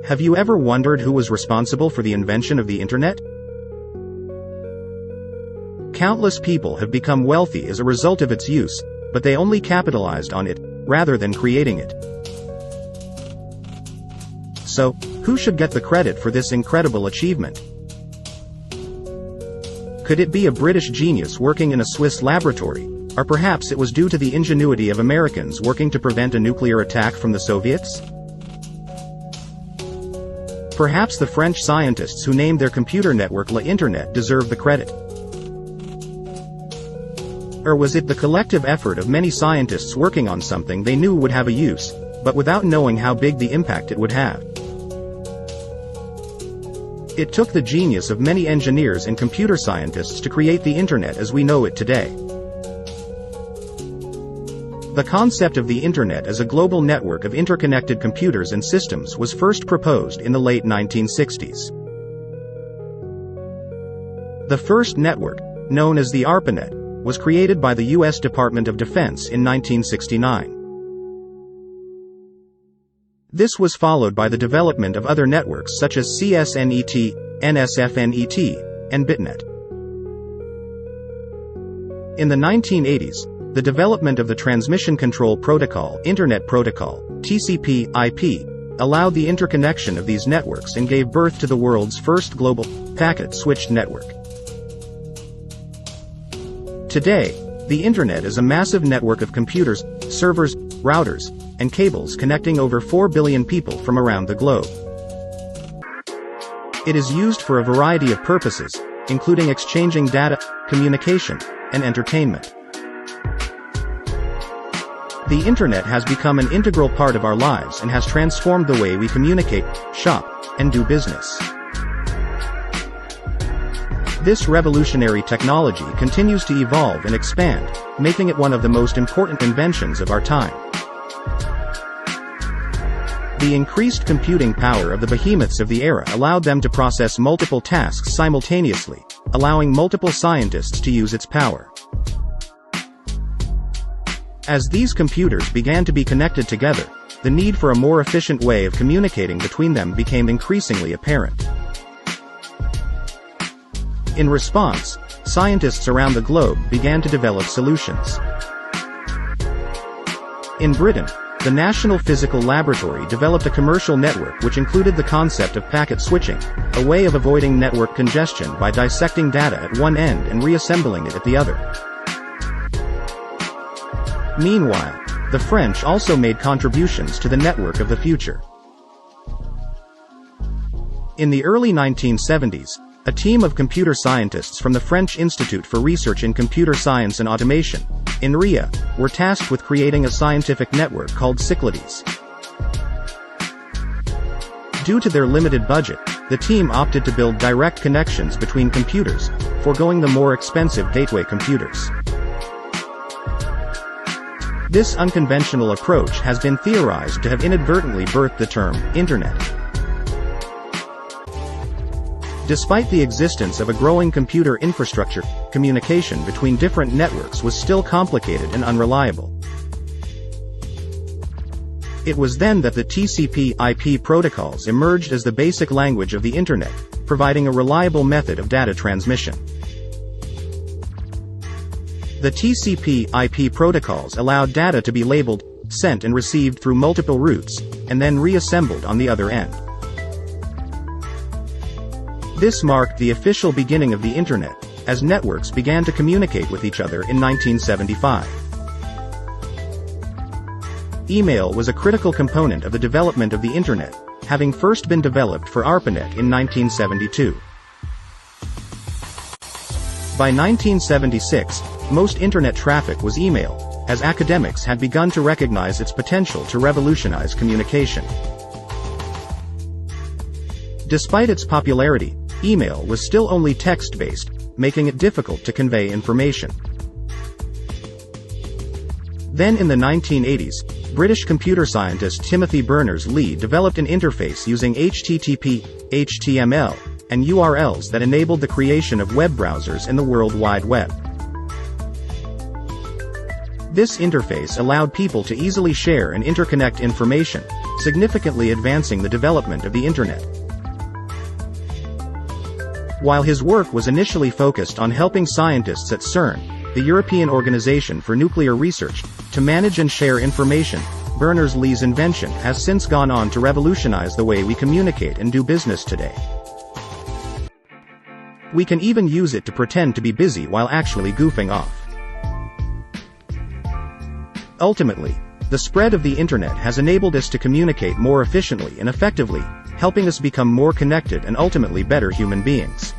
Have you ever wondered who was responsible for the invention of the Internet? Countless people have become wealthy as a result of its use, but they only capitalized on it, rather than creating it. So, who should get the credit for this incredible achievement? Could it be a British genius working in a Swiss laboratory, or perhaps it was due to the ingenuity of Americans working to prevent a nuclear attack from the Soviets? Perhaps the French scientists who named their computer network L'Internet deserve the credit. Or was it the collective effort of many scientists working on something they knew would have a use, but without knowing how big the impact it would have? It took the genius of many engineers and computer scientists to create the Internet as we know it today. The concept of the Internet as a global network of interconnected computers and systems was first proposed in the late 1960s. The first network, known as the ARPANET, was created by the U.S. Department of Defense in 1969. This was followed by the development of other networks such as CSNET, NSFNET, and BitNet. In the 1980s, the development of the Transmission Control Protocol, Internet Protocol, TCP/IP, allowed the interconnection of these networks and gave birth to the world's first global packet-switched network. Today, the Internet is a massive network of computers, servers, routers, and cables connecting over 4 billion people from around the globe. It is used for a variety of purposes, including exchanging data, communication, and entertainment. The Internet has become an integral part of our lives and has transformed the way we communicate, shop, and do business. This revolutionary technology continues to evolve and expand, making it one of the most important inventions of our time. The increased computing power of the behemoths of the era allowed them to process multiple tasks simultaneously, allowing multiple scientists to use its power. As these computers began to be connected together, the need for a more efficient way of communicating between them became increasingly apparent. In response, scientists around the globe began to develop solutions. In Britain, the National Physical Laboratory developed a commercial network which included the concept of packet switching, a way of avoiding network congestion by dissecting data at one end and reassembling it at the other. Meanwhile, the French also made contributions to the network of the future. In the early 1970s, a team of computer scientists from the French Institute for Research in Computer Science and Automation, INRIA, were tasked with creating a scientific network called Cyclades. Due to their limited budget, the team opted to build direct connections between computers, foregoing the more expensive gateway computers. This unconventional approach has been theorized to have inadvertently birthed the term Internet. Despite the existence of a growing computer infrastructure, communication between different networks was still complicated and unreliable. It was then that the TCP/IP protocols emerged as the basic language of the Internet, providing a reliable method of data transmission. The TCP/IP protocols allowed data to be labeled, sent and received through multiple routes, and then reassembled on the other end. This marked the official beginning of the Internet, as networks began to communicate with each other in 1975. Email was a critical component of the development of the Internet, having first been developed for ARPANET in 1972. By 1976, most Internet traffic was email, as academics had begun to recognize its potential to revolutionize communication. Despite its popularity, email was still only text-based, making it difficult to convey information. Then in the 1980s, British computer scientist Timothy Berners-Lee developed an interface using HTTP, HTML, and URLs that enabled the creation of web browsers in the World Wide Web. This interface allowed people to easily share and interconnect information, significantly advancing the development of the Internet. While his work was initially focused on helping scientists at CERN, the European Organization for Nuclear Research, to manage and share information, Berners-Lee's invention has since gone on to revolutionize the way we communicate and do business today. We can even use it to pretend to be busy while actually goofing off. Ultimately, the spread of the Internet has enabled us to communicate more efficiently and effectively, helping us become more connected and ultimately better human beings.